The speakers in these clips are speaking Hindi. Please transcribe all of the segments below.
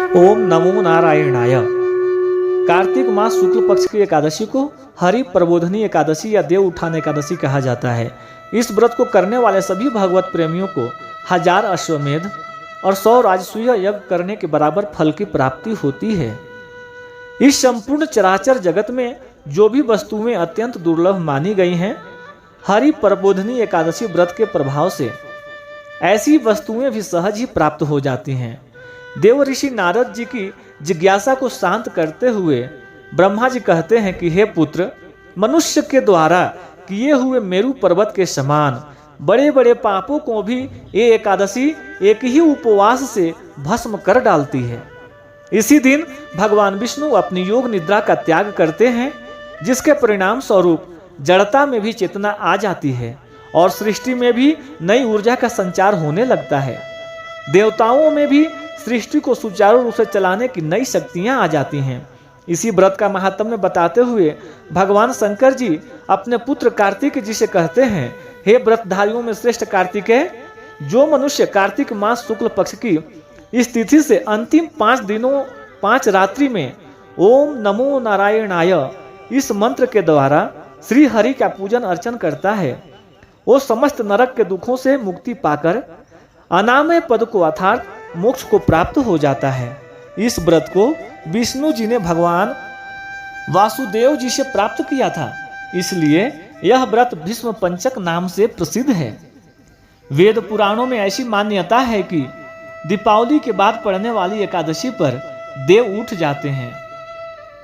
ओम नमो नारायणाय। कार्तिक मास शुक्ल पक्ष की एकादशी को हरि प्रबोधनी एकादशी या देव उठान एकादशी कहा जाता है। इस व्रत को करने वाले सभी भगवत प्रेमियों को 1000 अश्वमेध और 100 राजसूय यज्ञ करने के बराबर फल की प्राप्ति होती है। इस संपूर्ण चराचर जगत में जो भी वस्तुएं अत्यंत दुर्लभ मानी गई हैं, हरि प्रबोधनी एकादशी व्रत के प्रभाव से ऐसी वस्तुएं भी सहज ही प्राप्त हो जाती हैं। देव ऋषि नारद जी की जिज्ञासा को शांत करते हुए ब्रह्मा जी कहते हैं कि हे पुत्र, मनुष्य के द्वारा किए हुए मेरु पर्वत के समान बड़े बड़े पापों को भी ये एकादशी एक ही उपवास से भस्म कर डालती है। इसी दिन भगवान विष्णु अपनी योग निद्रा का त्याग करते हैं, जिसके परिणाम स्वरूप जड़ता में भी चेतना आ जाती है और सृष्टि में भी नई ऊर्जा का संचार होने लगता है। देवताओं में भी सृष्टि को सुचारू रूप से चलाने की नई शक्तियां आ जाती हैं। इसी व्रत का महात्म्य बताते हुए भगवान शंकर जी अपने पुत्र कार्तिक जी से कहते हैं, हे व्रतधारियों में श्रेष्ठ कार्तिकेय, जो मनुष्य कार्तिक मास शुक्ल पक्ष की इस तिथि से अंतिम 5 दिनों 5 रात्रि में ओम नमो नारायणाय इस मंत्र के द्वारा श्री हरि का पूजन अर्चन करता है, वो समस्त नरक के दुखों से मुक्ति पाकर अनामय पद को अर्थात मोक्ष को प्राप्त हो जाता है। इस व्रत को विष्णु जी ने भगवान वासुदेव जी से प्राप्त किया था, इसलिए यह व्रत भीष्म पंचक नाम से प्रसिद्ध है। वेद पुराणों में ऐसी मान्यता है कि दीपावली के बाद पड़ने वाली एकादशी पर देव उठ जाते हैं।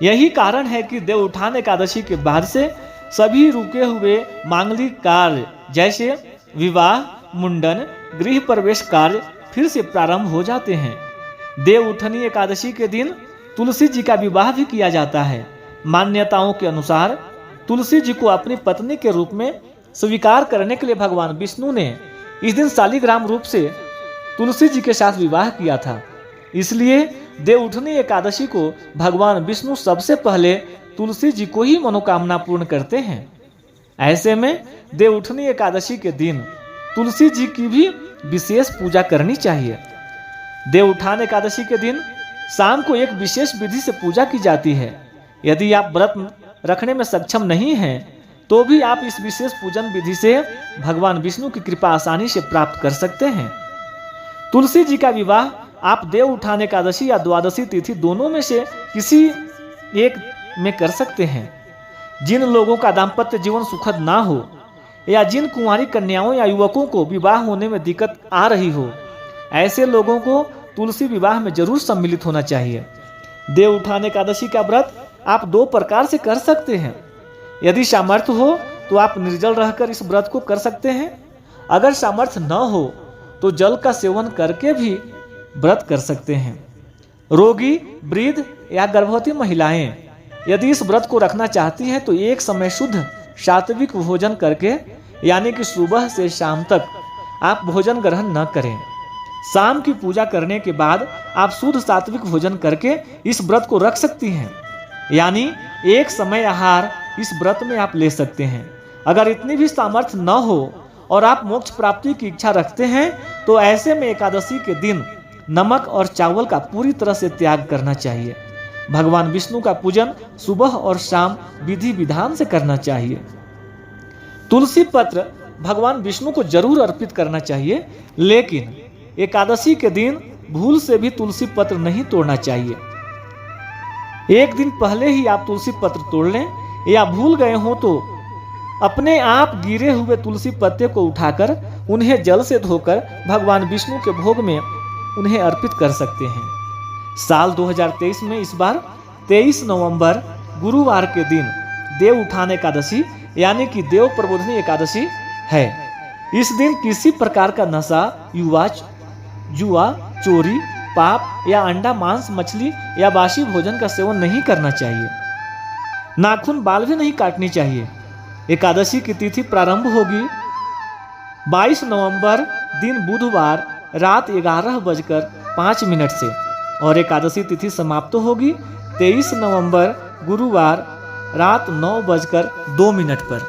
यही कारण है कि देव उठान एकादशी के बाद से सभी रुके हुए मांगलिक कार्य जैसे विवाह, मुंडन, गृह प्रवेश कार्य फिर से प्रारंभ हो जाते हैं। देव उठनी एकादशी के दिन तुलसी जी का विवाह भी किया जाता है। मान्यताओं के अनुसार तुलसी जी को अपनी पत्नी के रूप में स्वीकार करने के लिए भगवान विष्णु ने इस दिन शालिग्राम रूप से तुलसी जी के साथ विवाह किया था। इसलिए देव उठनी एकादशी को भगवान विष्णु सबसे पहले तुलसी जी को ही मनोकामना पूर्ण करते हैं। ऐसे में देव उठनी एकादशी के दिन तुलसी जी की भी विशेष पूजा करनी चाहिए। देव उठान एकादशी के दिन शाम को एक विशेष विधि से पूजा की जाती है। यदि आप व्रत रखने में सक्षम नहीं हैं, तो भी आप इस विशेष पूजन विधि से भगवान विष्णु की कृपा आसानी से प्राप्त कर सकते हैं। तुलसी जी का विवाह आप देव उठान एकादशी या द्वादशी तिथि दोनों में से किसी एक में कर सकते हैं। जिन लोगों का दाम्पत्य जीवन सुखद ना हो या जिन कुंवारी कन्याओं या युवकों को विवाह होने में दिक्कत आ रही हो, ऐसे लोगों को तुलसी विवाह में जरूर सम्मिलित होना चाहिए। देव उठान एकादशी का व्रत आप 2 प्रकार से कर सकते हैं। यदि सामर्थ्य हो तो आप निर्जल रहकर इस व्रत को कर सकते हैं। अगर सामर्थ्य न हो तो जल का सेवन करके भी व्रत कर सकते हैं। रोगी, वृद्ध या गर्भवती महिलाएं यदि इस व्रत को रखना चाहती हैं तो एक समय शुद्ध सात्विक भोजन करके, यानी कि सुबह से शाम तक आप भोजन ग्रहण न करें। शाम की पूजा करने के बाद आप शुद्ध सात्विक भोजन करके इस व्रत को रख सकती हैं, यानी एक समय आहार इस व्रत में आप ले सकते हैं। अगर इतनी भी सामर्थ्य न हो और आप मोक्ष प्राप्ति की इच्छा रखते हैं तो ऐसे में एकादशी के दिन नमक और चावल का पूरी तरह से त्याग करना चाहिए। भगवान विष्णु का पूजन सुबह और शाम विधि विधान से करना चाहिए। तुलसी पत्र भगवान विष्णु को जरूर अर्पित करना चाहिए, लेकिन एकादशी के दिन भूल से भी तुलसी पत्र नहीं तोड़ना चाहिए। एक दिन पहले ही आप तुलसी पत्र तोड़ लें, या भूल गए हो तो अपने आप गिरे हुए तुलसी पत्ते को उठाकर उन्हें जल से धोकर भगवान विष्णु के भोग में उन्हें अर्पित कर सकते हैं। साल 2023 में इस बार 23 नवंबर गुरुवार के दिन देव उठान एकादशी यानी कि देव प्रबोधनी एकादशी है। इस दिन किसी प्रकार का नशा, जुआ, चोरी, पाप या अंडा, मांस, मछली या बासी भोजन का सेवन नहीं करना चाहिए। नाखून, बाल भी नहीं काटनी चाहिए। एकादशी की तिथि प्रारंभ होगी 22 नवंबर दिन बुधवार रात 11:05 से और एकादशी तिथि समाप्त होगी 23 नवंबर गुरुवार रात 9:02 पर।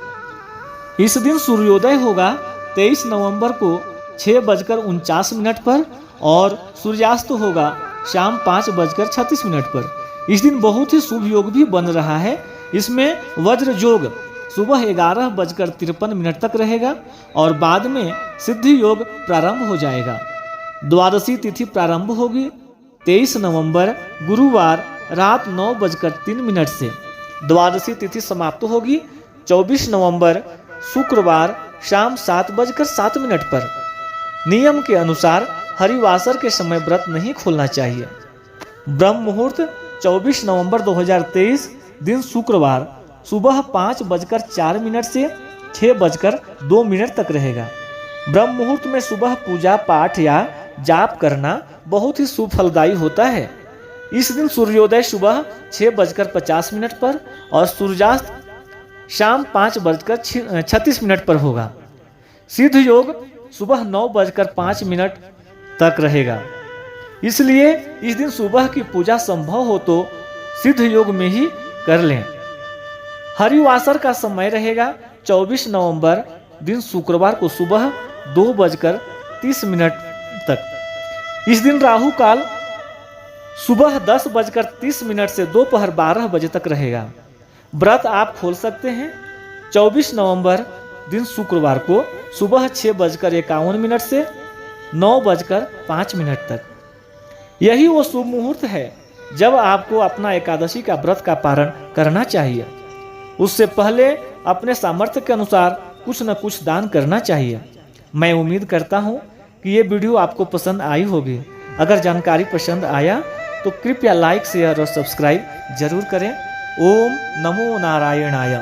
इस दिन सूर्योदय होगा 23 नवंबर को 6:49 पर और सूर्यास्त होगा शाम 5:36 पर। इस दिन बहुत ही शुभ योग भी बन रहा है। इसमें वज्र योग सुबह 11:53 तक रहेगा और बाद में सिद्धि योग प्रारंभ हो जाएगा। द्वादशी तिथि प्रारंभ होगी 23 नवंबर गुरुवार रात 9:03 से। द्वादशी तिथि समाप्त होगी 24 नवंबर शुक्रवार शाम 7:07 पर। नियम के अनुसार हरिवासर के समय व्रत नहीं खोलना चाहिए। ब्रह्म मुहूर्त 24 नवंबर 2023 दिन शुक्रवार सुबह 5:04 से 6:02 तक रहेगा। ब्रह्म मुहूर्त में सुबह पूजा पाठ या जाप करना बहुत ही शुभ फलदायी होता है। इस दिन सूर्योदय सुबह 6:50 पर और सूर्यास्त शाम 5:36 पर होगा। सिद्ध योग सुबह 9:05 तक रहेगा। इसलिए इस दिन सुबह की पूजा संभव हो तो सिद्ध योग में ही कर लें। हरिवासर का समय रहेगा 24 नवंबर दिन शुक्रवार को सुबह 2:30 तक। इस दिन राहु काल सुबह 10:30 से दोपहर 12 बजे तक रहेगा। व्रत आप खोल सकते हैं 24 नवंबर दिन शुक्रवार को सुबह 6:51 से 9:05 तक। यही वो शुभ मुहूर्त है जब आपको अपना एकादशी का व्रत का पारण करना चाहिए। उससे पहले अपने सामर्थ्य के अनुसार कुछ न कुछ दान करना चाहिए। मैं उम्मीद करता हूँ कि ये वीडियो आपको पसंद आई होगी। अगर जानकारी पसंद आया तो कृपया लाइक शेयर और सब्सक्राइब जरूर करें। ओम नमो नारायणाय।